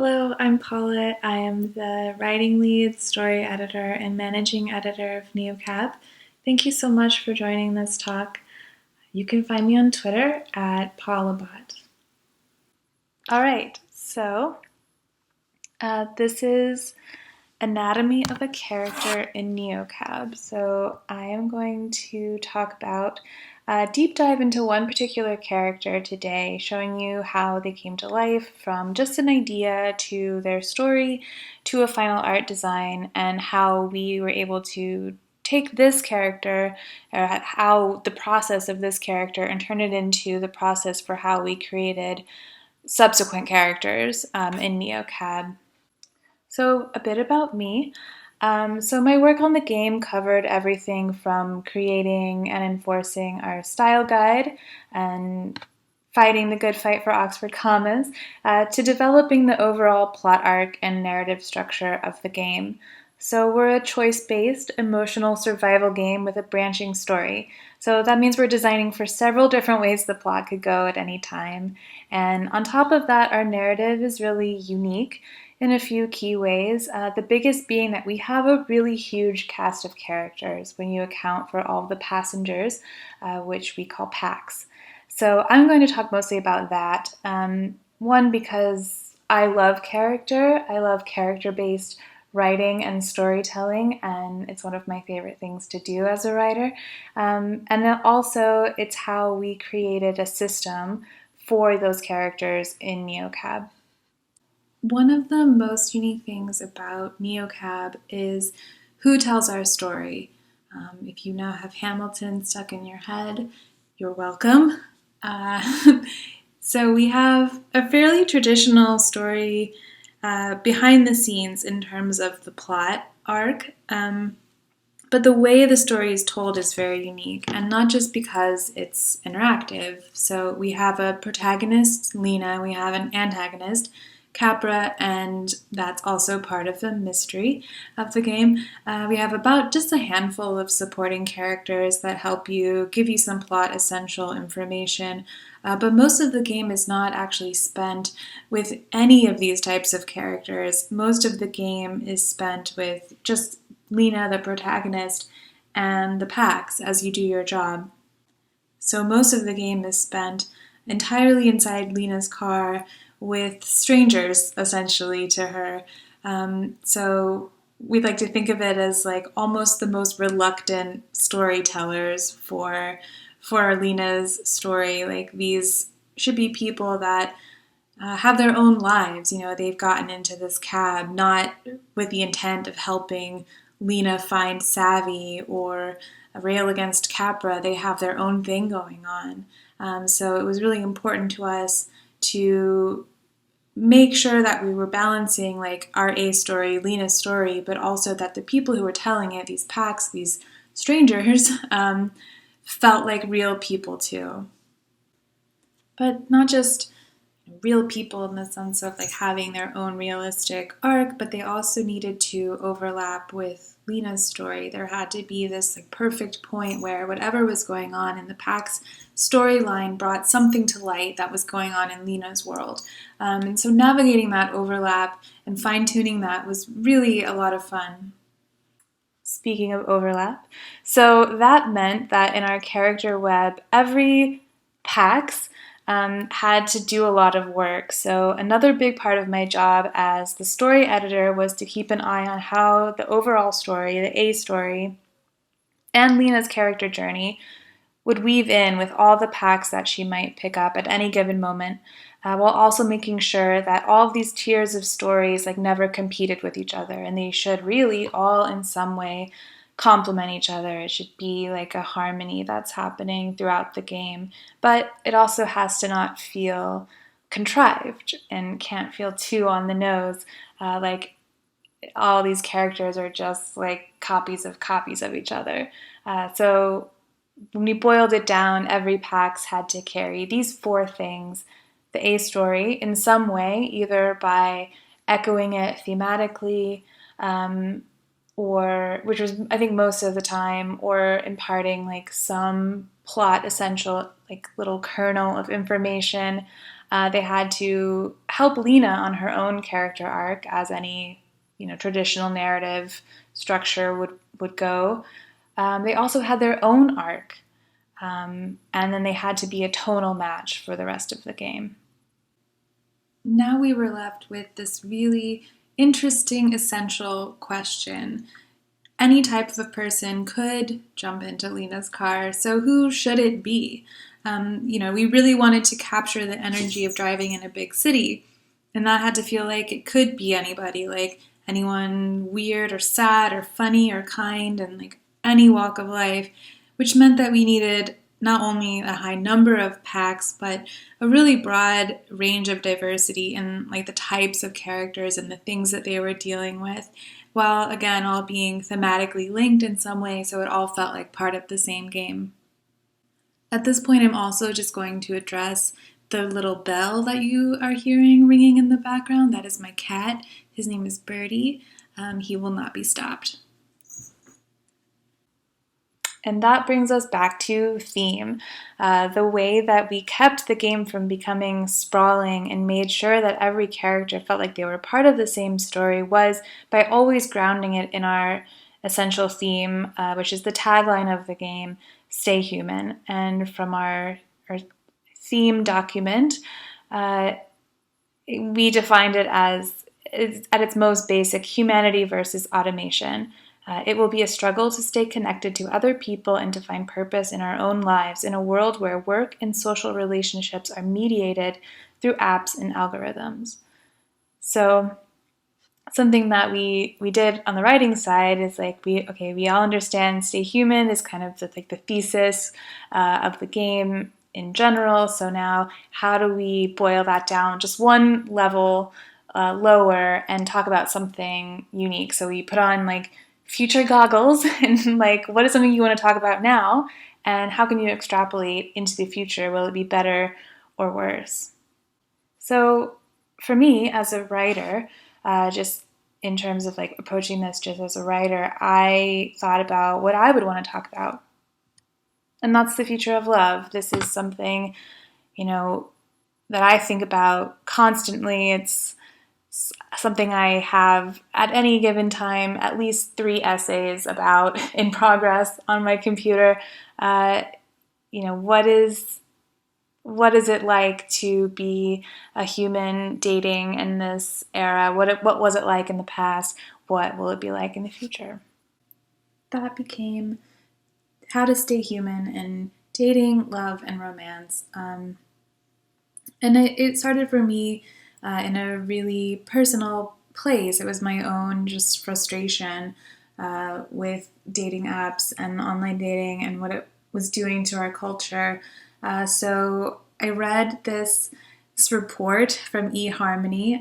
Hello, I'm Paula. I am the writing lead, story editor, and managing editor of NeoCab. Thank you so much for joining this talk. You can find me on Twitter at PaulaBot. All right, so this is anatomy of a character in NeoCab. So I am going to talk about deep dive into one particular character today, showing you how they came to life from just an idea to their story to a final art design, and how we were able to take this character, or how the process of this character, and turn it into the process for how we created subsequent characters in NeoCab. So a bit about me. So my work on the game covered everything from creating and enforcing our style guide and fighting the good fight for Oxford commas, to developing the overall plot arc and narrative structure of the game. So we're a choice-based, emotional survival game with a branching story. So that means we're designing for several different ways the plot could go at any time. And on top of that, our narrative is really unique in a few key ways. The biggest being that we have a really huge cast of characters when you account for all the passengers, which we call packs. So I'm going to talk mostly about that. One, because I love character-based writing and storytelling, and it's one of my favorite things to do as a writer. And then also, it's how we created a system for those characters in NeoCab. One of the most unique things about NeoCab is who tells our story. If you now have Hamilton stuck in your head, you're welcome. So we have a fairly traditional story behind the scenes in terms of the plot arc, but the way the story is told is very unique, and not just because it's interactive. So we have a protagonist, Lena, we have an antagonist, Capra, and that's also part of the mystery of the game. We have about just a handful of supporting characters that help you, give you some plot essential information, but most of the game is not actually spent with any of these types of characters. Most of the game is spent with just Lena, the protagonist, and the packs as you do your job. So most of the game is spent entirely inside Lena's car with strangers, essentially, to her. So we like to think of it as like almost the most reluctant storytellers for Lena's story. Like, these should be people that have their own lives. You know, they've gotten into this cab not with the intent of helping Lena find Savvy or rail against Capra. They have their own thing going on. So it was really important to us to make sure that we were balancing like our A story, Lena's story, but also that the people who were telling it, these packs, these strangers, felt like real people too. But not just real people in the sense of like having their own realistic arc, but they also needed to overlap with Lena's story. There had to be this like perfect point where whatever was going on in the pack's storyline brought something to light that was going on in Lena's world. And so navigating that overlap and fine-tuning that was really a lot of fun. Speaking of overlap, so that meant that in our character web, every PAX had to do a lot of work. So another big part of my job as the story editor was to keep an eye on how the overall story, the A story, and Lena's character journey would weave in with all the packs that she might pick up at any given moment, while also making sure that all of these tiers of stories like never competed with each other, and they should really all in some way complement each other. It should be like a harmony that's happening throughout the game, but it also has to not feel contrived and can't feel too on the nose, like all these characters are just like copies of each other. So when we boiled it down, every PAX had to carry these four things: the A story in some way, either by echoing it thematically, or which was I think most of the time, or imparting like some plot essential, like little kernel of information, They had to help Lena on her own character arc, as any traditional narrative structure would go. They also had their own arc, and then they had to be a tonal match for the rest of the game. Now we were left with this really interesting, essential question. Any type of a person could jump into Lena's car, so who should it be? We really wanted to capture the energy of driving in a big city, and that had to feel like it could be anybody, like anyone weird or sad or funny or kind, and like any walk of life, which meant that we needed not only a high number of packs, but a really broad range of diversity in like the types of characters and the things that they were dealing with, while again all being thematically linked in some way, so it all felt like part of the same game. At this point, I'm also just going to address the little bell that you are hearing ringing in the background. That is my cat. His name is Birdie. He will not be stopped. And that brings us back to theme. The way that we kept the game from becoming sprawling and made sure that every character felt like they were part of the same story was by always grounding it in our essential theme, which is the tagline of the game, Stay Human. And from our theme document, we defined it as, at its most basic, humanity versus automation. It will be a struggle to stay connected to other people and to find purpose in our own lives in a world where work and social relationships are mediated through apps and algorithms. So something that we did on the writing side is like, we all understand Stay Human is kind of the thesis of the game in general. So now how do we boil that down just one level lower and talk about something unique? So we put on like future goggles and like, what is something you want to talk about now, and how can you extrapolate into the future? Will it be better or worse? So for me as a writer, just in terms of like approaching this just as a writer, I thought about what I would want to talk about, and that's the future of love. This is something that I think about constantly. It's something I have at any given time at least 3 essays about in progress on my computer. What is it like to be a human dating in this era? What was it like in the past? What will it be like in the future? That became how to stay human in dating, love, and romance. And it started for me in a really personal place. It was my own just frustration with dating apps and online dating and what it was doing to our culture. So I read this report from eHarmony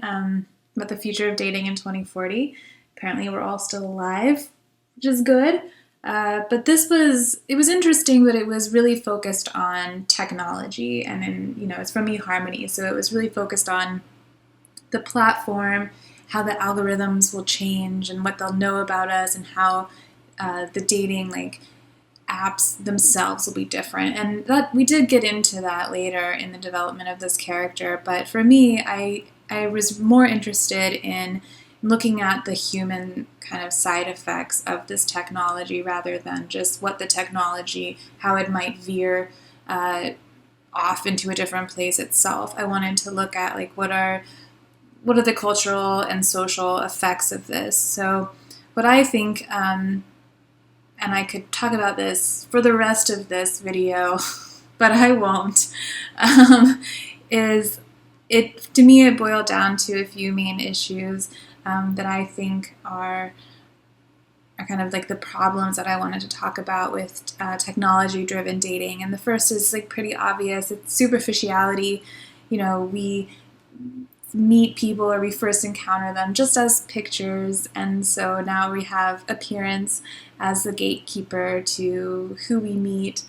about the future of dating in 2040. Apparently we're all still alive, which is good. But it was interesting, but it was really focused on technology, and it's from eHarmony, so it was really focused on the platform, how the algorithms will change and what they'll know about us, and how the dating apps themselves will be different. And that we did get into that later in the development of this character. But for me, I was more interested in looking at the human kind of side effects of this technology rather than just what the technology, how it might veer off into a different place itself. I wanted to look at what are the cultural and social effects of this. So what I think, and I could talk about this for the rest of this video, but I won't, to me it boiled down to a few main issues that I think are kind of the problems that I wanted to talk about with technology-driven dating. And the first is pretty obvious. It's superficiality. We meet people, or we first encounter them just as pictures, and so now we have appearance as the gatekeeper to who we meet.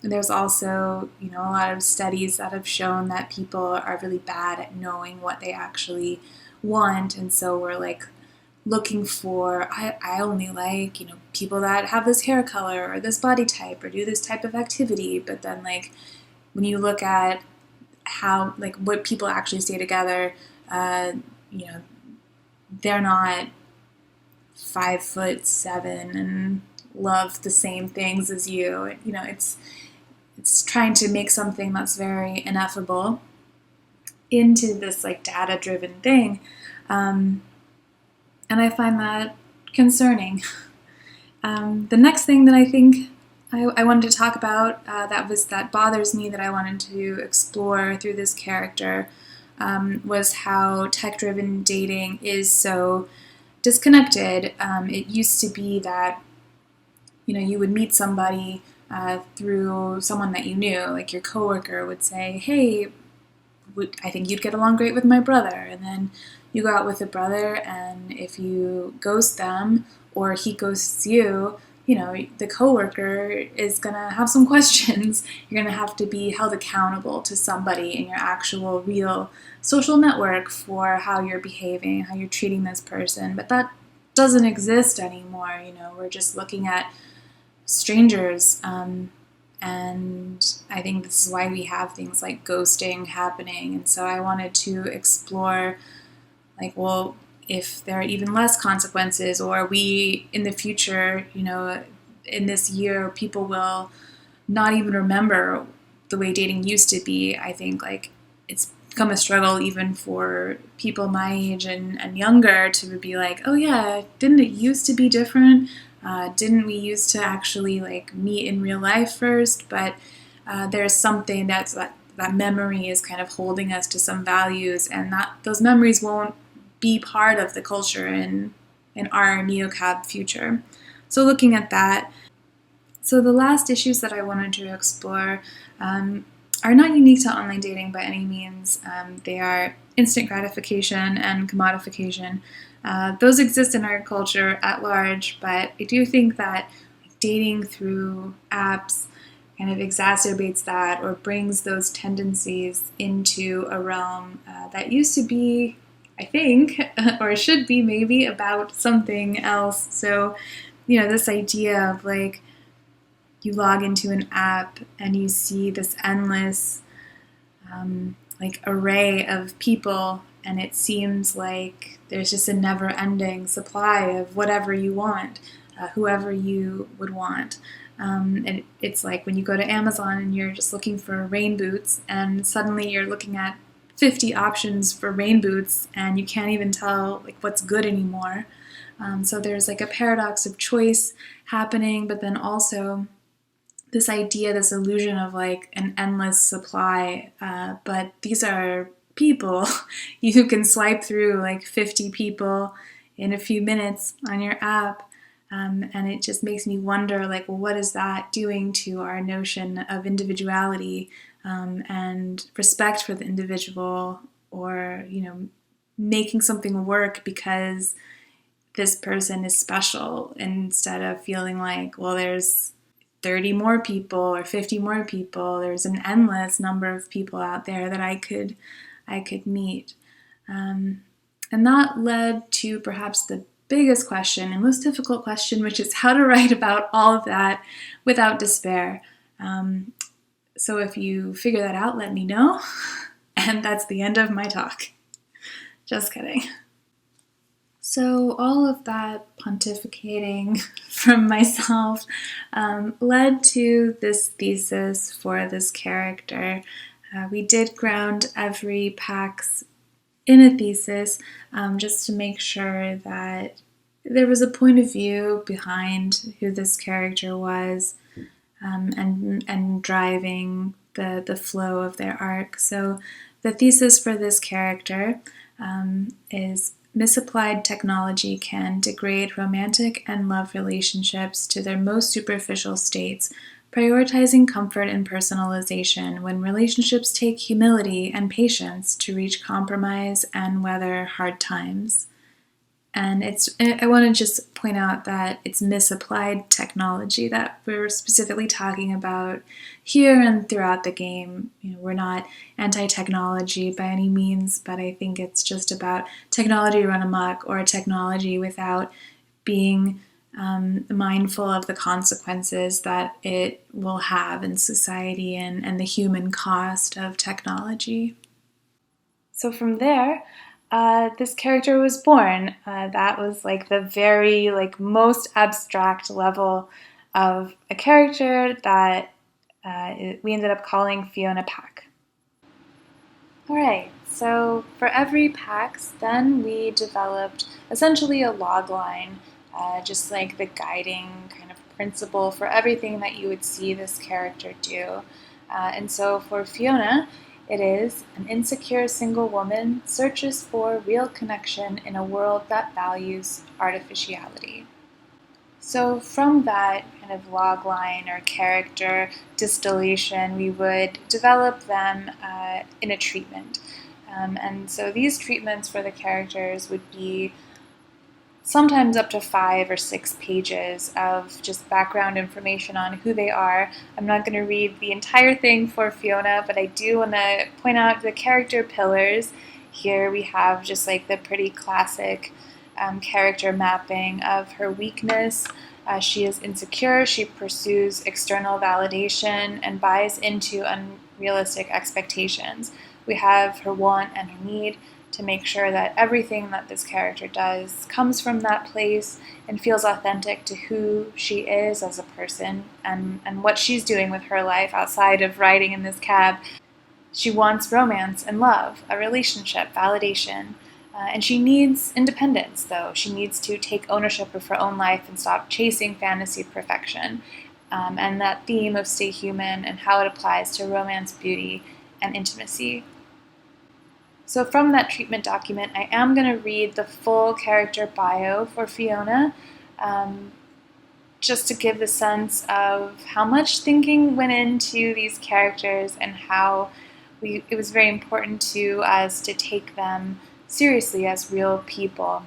There's also a lot of studies that have shown that people are really bad at knowing what they actually want, and so we're looking for, I only like people that have this hair color or this body type or do this type of activity. But then when you look at how, like, what people actually say together. You know, they're not 5'7" and love the same things as you. You know, it's trying to make something that's very ineffable into this like data-driven thing, and I find that concerning. The next thing that I think I wanted to talk about that bothers me, that I wanted to explore through this character, was how tech-driven dating is so disconnected. It used to be that, you know, you would meet somebody through someone that you knew, like your coworker would say, "Hey, I think you'd get along great with my brother," and then you go out with the brother, and if you ghost them or he ghosts you, you know, the coworker is gonna have some questions. You're gonna have to be held accountable to somebody in your actual real social network for how you're behaving, how you're treating this person. But that doesn't exist anymore. You know, we're just looking at strangers, and I think this is why we have things like ghosting happening. And so I wanted to explore, like, well, if there are even less consequences, or we in the future, you know, in this year, people will not even remember the way dating used to be. I think like it's become a struggle even for people my age and younger to be like, oh yeah, didn't it used to be different? Didn't we used to actually like meet in real life first? But there's something that memory is kind of holding us to some values, and that those memories won't be part of the culture in our neocab future. So looking at that, so the last issues that I wanted to explore are not unique to online dating by any means. They are instant gratification and commodification. Those exist in our culture at large, but I do think that dating through apps kind of exacerbates that, or brings those tendencies into a realm that used to be, I think, or should be maybe, about something else. So, you know, this idea of like, you log into an app and you see this endless like array of people, and it seems like there's just a never-ending supply of whatever you want, whoever you would want. And it's like when you go to Amazon and you're just looking for rain boots, and suddenly you're looking at 50 options for rain boots, and you can't even tell like what's good anymore. So there's like a paradox of choice happening, but then also this idea, this illusion of like an endless supply. But these are people. You can swipe through like 50 people in a few minutes on your app. And it just makes me wonder, like, well, what is that doing to our notion of individuality and respect for the individual, or, you know, making something work because this person is special, instead of feeling like, well, there's 30 more people or 50 more people. There's an endless number of people out there that I could meet. And that led to perhaps the biggest question and most difficult question, which is how to write about all of that without despair. So if you figure that out, let me know. And that's the end of my talk. Just kidding. So all of that pontificating from myself led to this thesis for this character. We did ground every PAX in a thesis, just to make sure that there was a point of view behind who this character was, and driving the flow of their arc. So the thesis for this character is: misapplied technology can degrade romantic and love relationships to their most superficial states, prioritizing comfort and personalization when relationships take humility and patience to reach compromise and weather hard times. And I want to just point out that it's misapplied technology that we're specifically talking about here and throughout the game. You know, we're not anti-technology by any means, but I think it's just about technology run amok, or technology without being mindful of the consequences that it will have in society and the human cost of technology. So from there, this character was born. That was like the very most abstract level of a character that we ended up calling Fiona Pack. Alright, so for every PAX, then we developed essentially a log line, just like the guiding kind of principle for everything that you would see this character do. And so for Fiona, it is an insecure single woman searches for real connection in a world that values artificiality. So from that kind of log line or character distillation, we would develop them in a treatment. And so these treatments for the characters would be sometimes up to 5 or 6 pages of just background information on who they are. I'm not going to read the entire thing for Fiona, but I do want to point out the character pillars. Here we have just like the pretty classic character mapping of her weakness. She is insecure, she pursues external validation, and buys into unrealistic expectations. We have her want and her need to make sure that everything that this character does comes from that place and feels authentic to who she is as a person and what she's doing with her life outside of riding in this cab. She wants romance and love, a relationship, validation. And she needs independence, though. She needs to take ownership of her own life and stop chasing fantasy perfection. And that theme of stay human and how it applies to romance, beauty, and intimacy. So from that treatment document, I am going to read the full character bio for Fiona, just to give the sense of how much thinking went into these characters and how it was very important to us to take them seriously as real people.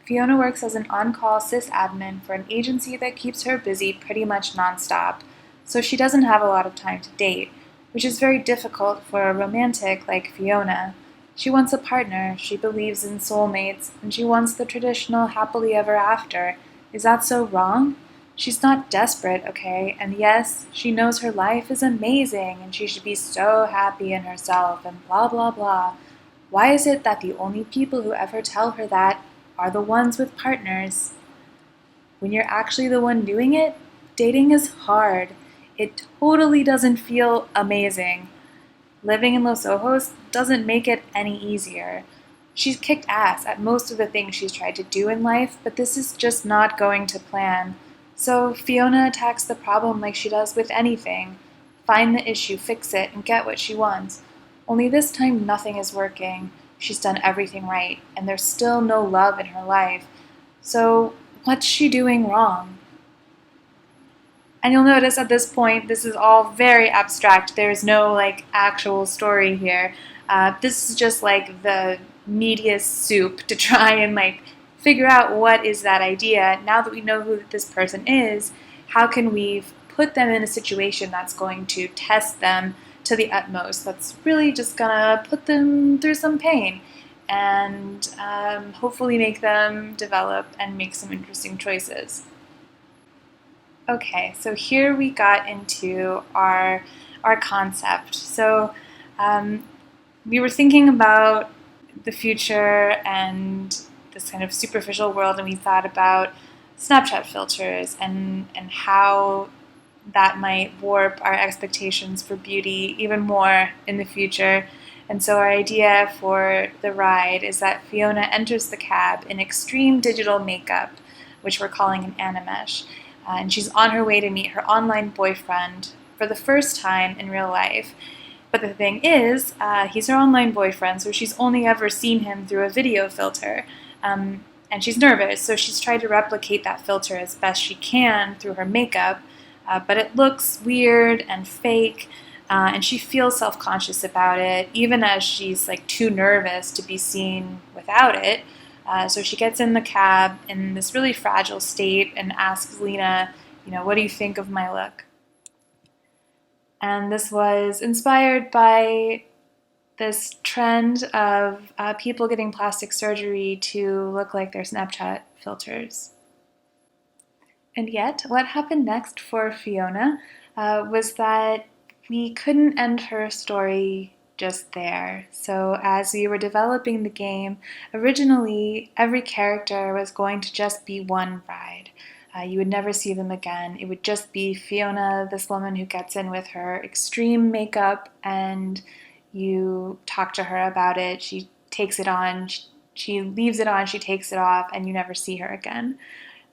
Fiona works as an on-call sysadmin for an agency that keeps her busy pretty much nonstop, so she doesn't have a lot of time to date, which is very difficult for a romantic like Fiona. She wants a partner, she believes in soulmates, and she wants the traditional happily ever after. Is that so wrong? She's not desperate, okay? And yes, she knows her life is amazing and she should be so happy in herself and blah blah blah. Why is it that the only people who ever tell her that are the ones with partners? When you're actually the one doing it, dating is hard. It totally doesn't feel amazing. Living in Los Ojos doesn't make it any easier. She's kicked ass at most of the things she's tried to do in life, but this is just not going to plan. So Fiona attacks the problem like she does with anything. Find the issue, fix it, and get what she wants. Only this time nothing is working. She's done everything right, and there's still no love in her life. So what's she doing wrong? And you'll notice at this point, this is all very abstract. There's no actual story here. This is just like the meatiest soup to try and figure out what is that idea. Now that we know who this person is, how can we put them in a situation that's going to test them to the utmost, that's really just gonna put them through some pain and hopefully make them develop and make some interesting choices. Okay, so here we got into our concept. So we were thinking about the future and this kind of superficial world, and we thought about Snapchat filters and how that might warp our expectations for beauty even more in the future. And so our idea for the ride is that Fiona enters the cab in extreme digital makeup, which we're calling an animesh. And she's on her way to meet her online boyfriend for the first time in real life. But the thing is, he's her online boyfriend, so she's only ever seen him through a video filter. And she's nervous, so she's tried to replicate that filter as best she can through her makeup, but it looks weird and fake, and she feels self-conscious about it, even as she's too nervous to be seen without it. So she gets in the cab in this really fragile state and asks Lena, what do you think of my look? And this was inspired by this trend of people getting plastic surgery to look like their Snapchat filters. And yet, what happened next for Fiona was that we couldn't end her story just there. So, as we were developing the game, originally every character was going to just be one bride. You would never see them again. It would just be Fiona, this woman who gets in with her extreme makeup, and you talk to her about it. She takes it on, she leaves it on, she takes it off, and you never see her again.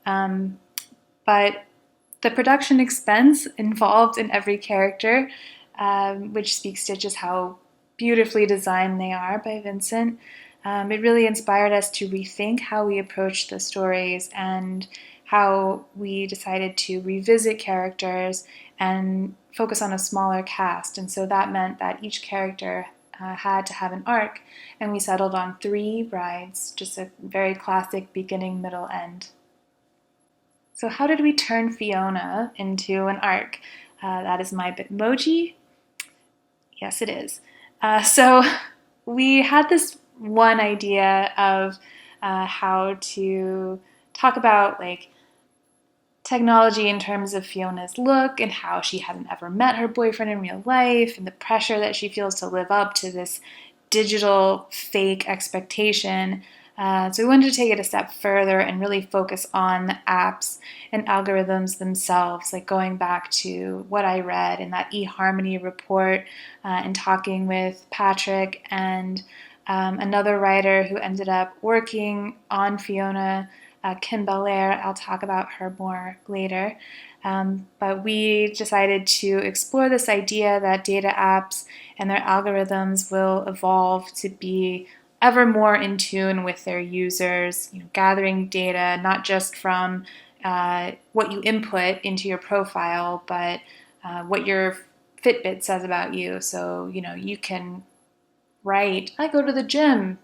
But the production expense involved in every character, which speaks to just how beautifully designed they are by Vincent, it really inspired us to rethink how we approach the stories and how we decided to revisit characters and focus on a smaller cast. And so that meant that each character had to have an arc, and we settled on 3 brides, just a very classic beginning, middle, end. So how did we turn Fiona into an arc? That is my Bitmoji. Yes, it is. So we had this one idea of how to talk about like technology in terms of Fiona's look and how she hadn't ever met her boyfriend in real life and the pressure that she feels to live up to this digital fake expectation. So we wanted to take it a step further and really focus on the apps and algorithms themselves, like going back to what I read in that eHarmony report and talking with Patrick and another writer who ended up working on Fiona, Kim Belair. I'll talk about her more later. But we decided to explore this idea that data apps and their algorithms will evolve to be ever more in tune with their users, gathering data not just from what you input into your profile, but what your Fitbit says about you. So, you can write, I go to the gym,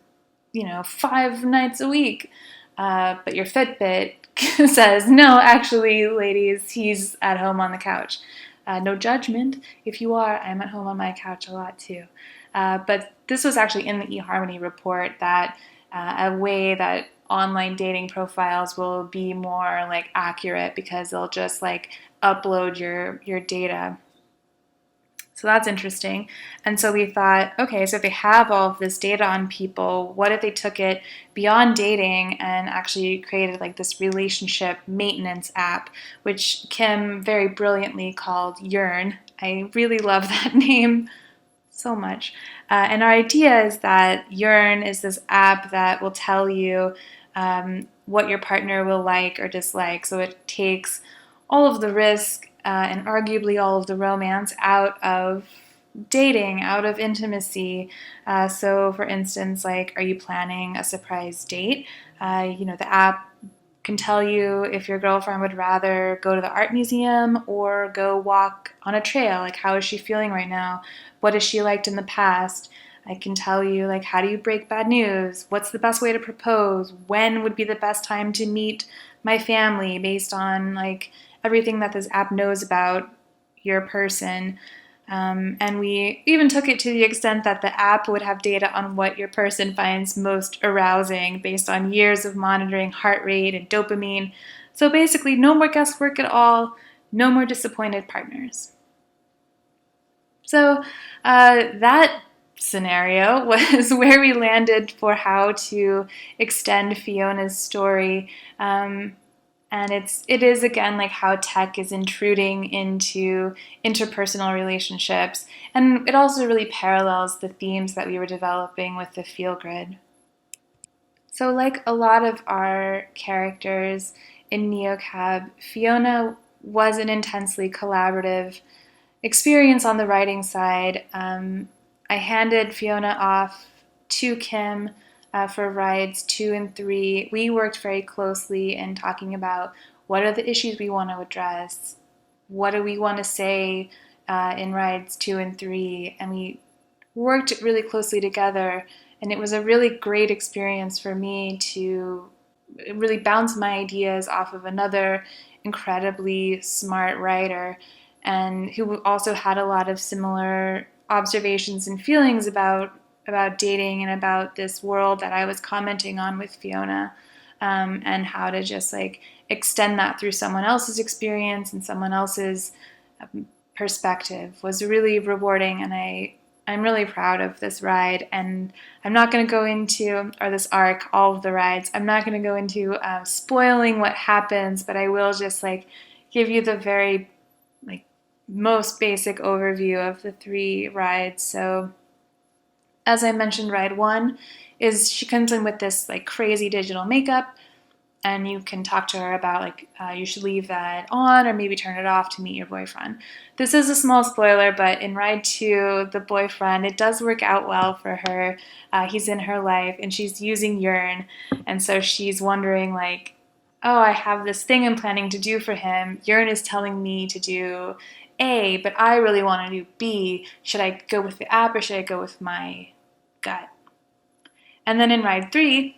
5 nights a week. But your Fitbit says, no, actually, ladies, he's at home on the couch. No judgment. If you are, I'm at home on my couch a lot too. But this was actually in the eHarmony report that a way that online dating profiles will be more like accurate because they'll just like upload your data. So that's interesting. And so we thought, okay, so if they have all of this data on people, what if they took it beyond dating and actually created like this relationship maintenance app, which Kim very brilliantly called Yearn. I really love that name so much. And our idea is that Yearn is this app that will tell you what your partner will like or dislike. So it takes all of the risk and arguably all of the romance out of dating, out of intimacy. So, for instance, like, are you planning a surprise date? The app can tell you if your girlfriend would rather go to the art museum or go walk on a trail. Like, how is she feeling right now? What has she liked in the past? I can tell you, like, how do you break bad news? What's the best way to propose? When would be the best time to meet my family based on, like, everything that this app knows about your person. And we even took it to the extent that the app would have data on what your person finds most arousing based on years of monitoring heart rate and dopamine. So basically, no more guesswork at all, no more disappointed partners. So that scenario was where we landed for how to extend Fiona's story. And it is again like how tech is intruding into interpersonal relationships. And it also really parallels the themes that we were developing with the feel grid. So like a lot of our characters in NeoCab, Fiona was an intensely collaborative experience on the writing side. I handed Fiona off to Kim for rides 2 and 3. We worked very closely in talking about what are the issues we want to address, what do we want to say in rides 2 and 3, and we worked really closely together, and it was a really great experience for me to really bounce my ideas off of another incredibly smart writer and who also had a lot of similar observations and feelings about dating and about this world that I was commenting on with Fiona. and how to just like extend that through someone else's experience and someone else's perspective was really rewarding. And I'm really proud of this ride. And I'm not going to go into, or this arc, all of the rides, I'm not going to go into spoiling what happens, but I will just like give you the very like most basic overview of the 3 rides. So as I mentioned, ride 1 is she comes in with this like crazy digital makeup, and you can talk to her about like you should leave that on or maybe turn it off to meet your boyfriend. This is a small spoiler, but in ride 2, the boyfriend, it does work out well for her. He's in her life and she's using urine, and so she's wondering like, oh, I have this thing I'm planning to do for him. Urine is telling me to do A, but I really want to do B. Should I go with the app or should I go with my gut? And then in ride 3,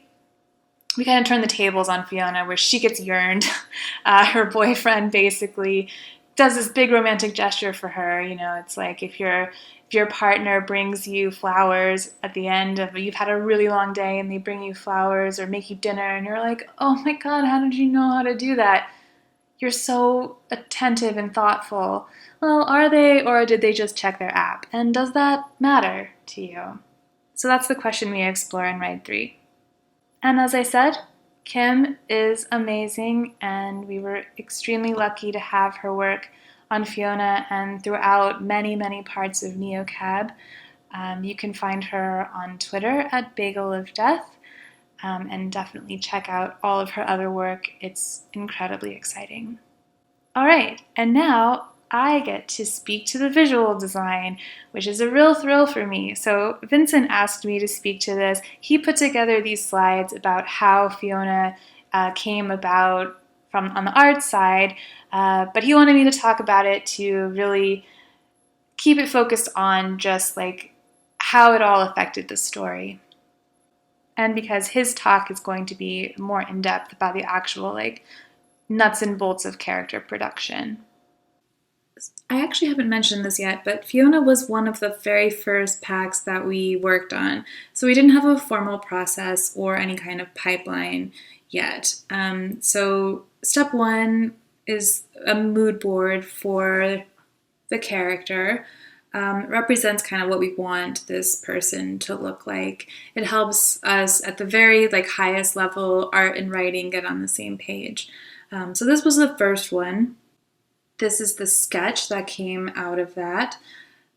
we kind of turn the tables on Fiona, where she gets yearned. Her boyfriend basically does this big romantic gesture for her. You know, it's like if your partner brings you flowers at the end of you've had a really long day and they bring you flowers or make you dinner and you're like, oh my God, how did you know how to do that? You're so attentive and thoughtful. Well, are they, or did they just check their app? And does that matter to you? So that's the question we explore in ride 3. And as I said, Kim is amazing, and we were extremely lucky to have her work on Fiona and throughout many, many parts of NeoCab. You can find her on Twitter at Bagel of Death, and definitely check out all of her other work. It's incredibly exciting. All right, and now I get to speak to the visual design, which is a real thrill for me. So Vincent asked me to speak to this. He put together these slides about how Fiona came about from on the art side, but he wanted me to talk about it to really keep it focused on just like how it all affected the story. And because his talk is going to be more in-depth about the actual like nuts and bolts of character production. I actually haven't mentioned this yet, but Fiona was one of the very first packs that we worked on. So we didn't have a formal process or any kind of pipeline yet. So step 1 is a mood board for the character. Represents kind of what we want this person to look like. It helps us at the very like highest level, art and writing, get on the same page. So this was the first one. This is the sketch that came out of that,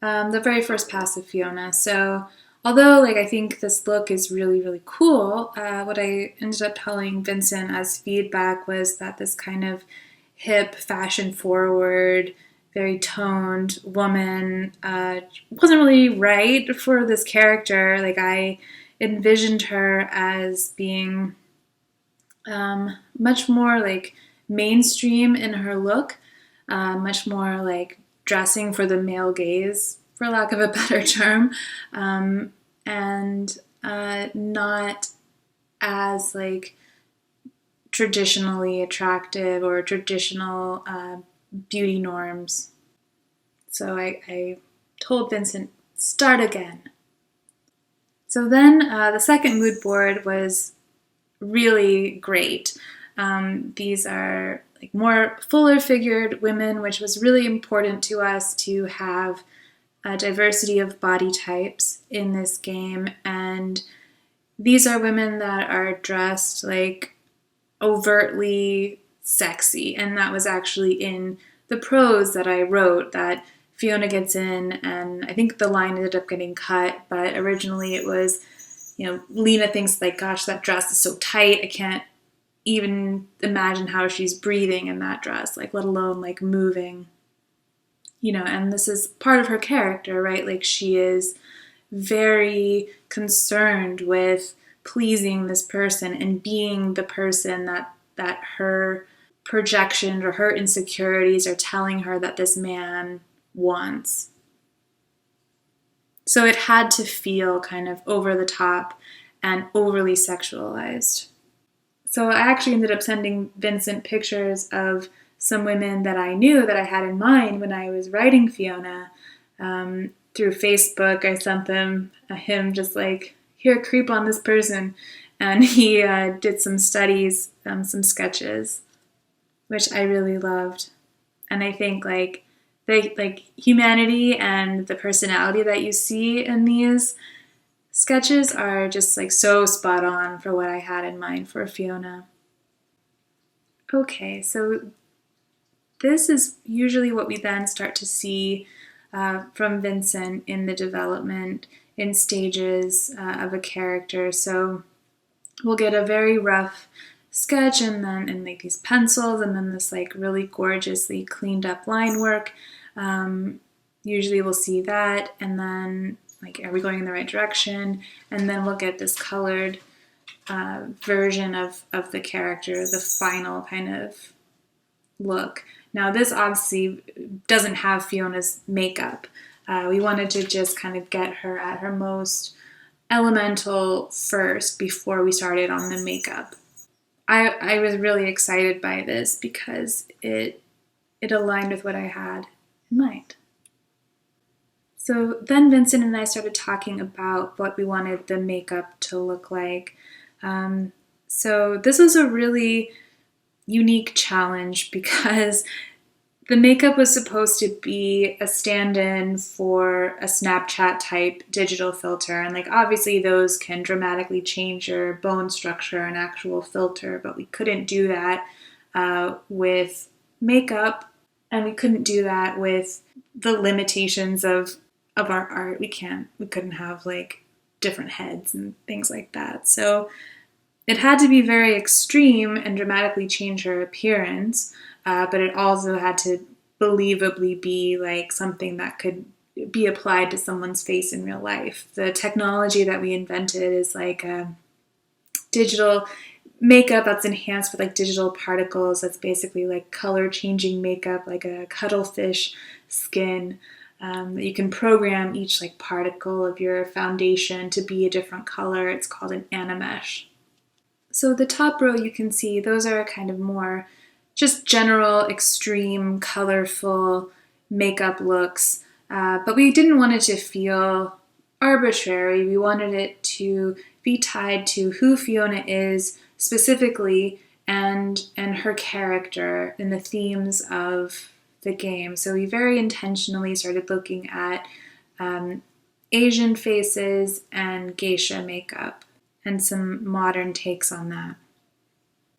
the very first pass of Fiona. So although like I think this look is really, really cool, what I ended up telling Vincent as feedback was that this kind of hip, fashion-forward, very toned woman wasn't really right for this character. Like I envisioned her as being much more like mainstream in her look. Much more like dressing for the male gaze, for lack of a better term, and not as like traditionally attractive or traditional beauty norms. So I told Vincent, start again. So then the second mood board was really great. These are like more fuller figured women, which was really important to us to have a diversity of body types in this game. And these are women that are dressed like overtly sexy. And that was actually in the prose that I wrote, that Fiona gets in, and I think the line ended up getting cut, but originally it was, you know, Lena thinks like, gosh, that dress is so tight, I can't even imagine how she's breathing in that dress, like let alone like moving, you know. And this is part of her character, right? Like she is very concerned with pleasing this person and being the person that her projections or her insecurities are telling her that this man wants. So it had to feel kind of over the top and overly sexualized. So I actually ended up sending Vincent pictures of some women that I knew that I had in mind when I was writing Fiona. Through Facebook, I sent him just like, here, creep on this person. and he did some studies, some sketches, which I really loved. And I think like humanity and the personality that you see in these sketches are just like so spot on for what I had in mind for Fiona. Okay, so this is usually what we then start to see from Vincent in the development in stages of a character. So we'll get a very rough sketch and like these pencils and then this like really gorgeously cleaned up line work. Usually we'll see that, and then like, are we going in the right direction? And then we'll get this colored version of the character, the final kind of look. Now this obviously doesn't have Fiona's makeup. We wanted to just kind of get her at her most elemental first before we started on the makeup. I was really excited by this because it aligned with what I had in mind. So then Vincent and I started talking about what we wanted the makeup to look like. So this was a really unique challenge because the makeup was supposed to be a stand-in for a Snapchat type digital filter. And like obviously those can dramatically change your bone structure, an actual filter, but we couldn't do that with makeup, and we couldn't do that with the limitations of our art. We couldn't have like different heads and things like that. So it had to be very extreme and dramatically change her appearance, but it also had to believably be like something that could be applied to someone's face in real life. The technology that we invented is like a digital makeup that's enhanced with like digital particles. That's basically like color changing makeup, like a cuttlefish skin. You can program each like particle of your foundation to be a different color. It's called an animesh. So the top row you can see, those are kind of more just general, extreme, colorful makeup looks. But we didn't want it to feel arbitrary. We wanted it to be tied to who Fiona is specifically and her character and the themes of the game. So we very intentionally started looking at Asian faces and geisha makeup and some modern takes on that.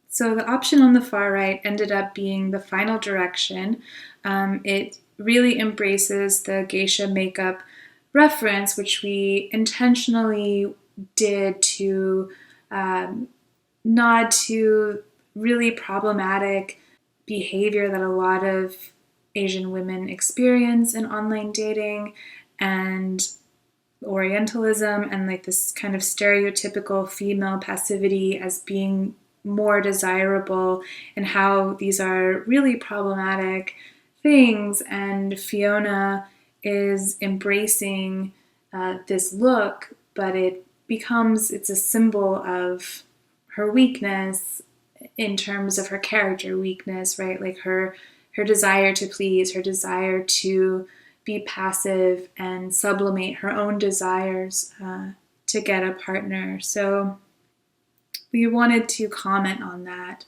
So the option on the far right ended up being the final direction. It really embraces the geisha makeup reference, which we intentionally did to nod to really problematic behavior that a lot of Asian women experience in online dating, and Orientalism, and like this kind of stereotypical female passivity as being more desirable, and how these are really problematic things. And Fiona is embracing this look, but it's a symbol of her weakness in terms of her character weakness, right? Like her desire to please, her desire to be passive and sublimate her own desires to get a partner. So we wanted to comment on that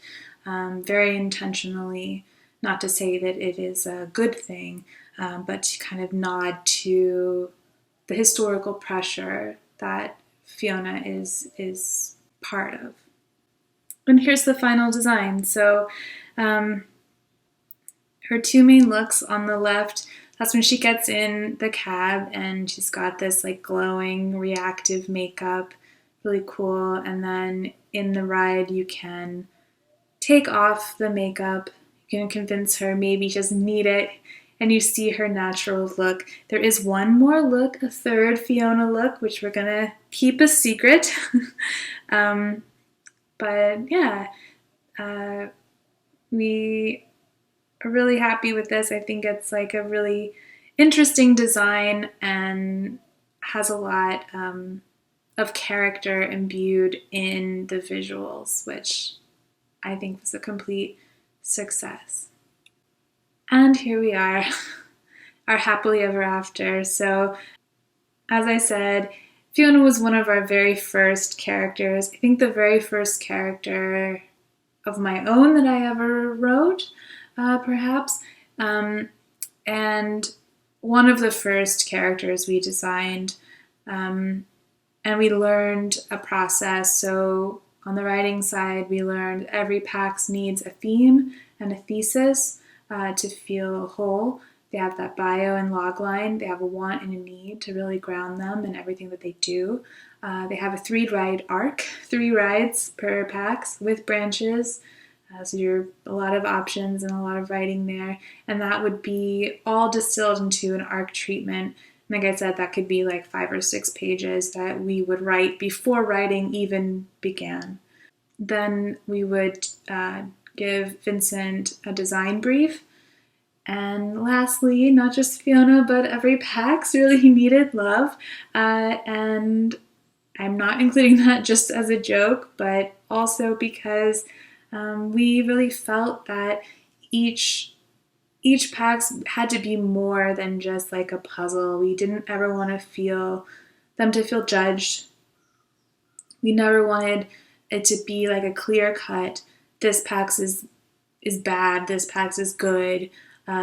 very intentionally, not to say that it is a good thing, but to kind of nod to the historical pressure that Fiona is part of. And here's the final design. So her two main looks on the left, that's when she gets in the cab and she's got this like glowing reactive makeup, really cool. And then in the ride you can take off the makeup, you can convince her maybe she doesn't need it, and you see her natural look. There is one more look, a third Fiona look, which we're gonna keep a secret. But yeah, we are really happy with this. I think it's like a really interesting design and has a lot of character imbued in the visuals, which I think was a complete success. And here we are, our happily ever after. So as I said, Fiona was one of our very first characters. I think the very first character of my own that I ever wrote, perhaps. And one of the first characters we designed. And we learned a process. So on the writing side, we learned every PAX needs a theme and a thesis to feel whole. They have that bio and logline. They have a want and a need to really ground them in everything that they do. They have a 3-ride arc, 3 rides per PAX with branches. So you're a lot of options and a lot of writing there. And that would be all distilled into an arc treatment. Like I said, that could be like 5 or 6 pages that we would write before writing even began. Then we would give Vincent a design brief. And lastly, not just Fiona, but every PAX really needed love. And I'm not including that just as a joke, but also because we really felt that each PAX had to be more than just like a puzzle. We didn't ever want to them to feel judged. We never wanted it to be like a clear cut, this PAX is bad, this PAX is good,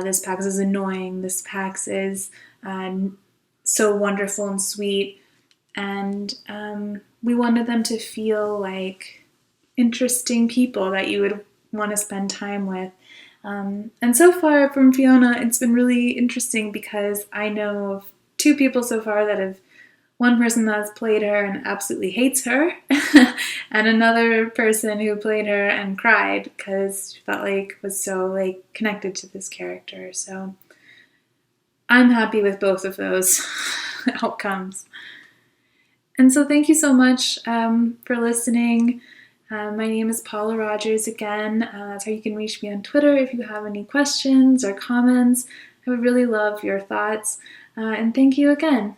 this PAX is annoying, this PAX is so wonderful and sweet. And we wanted them to feel like interesting people that you would want to spend time with. And so far from Fiona, it's been really interesting because I know of 2 people so far one person that has played her and absolutely hates her, and another person who played her and cried because she felt like was so like connected to this character. So I'm happy with both of those outcomes. And so thank you so much for listening. My name is Paula Rogers again. That's how you can reach me on Twitter if you have any questions or comments. I would really love your thoughts. And thank you again.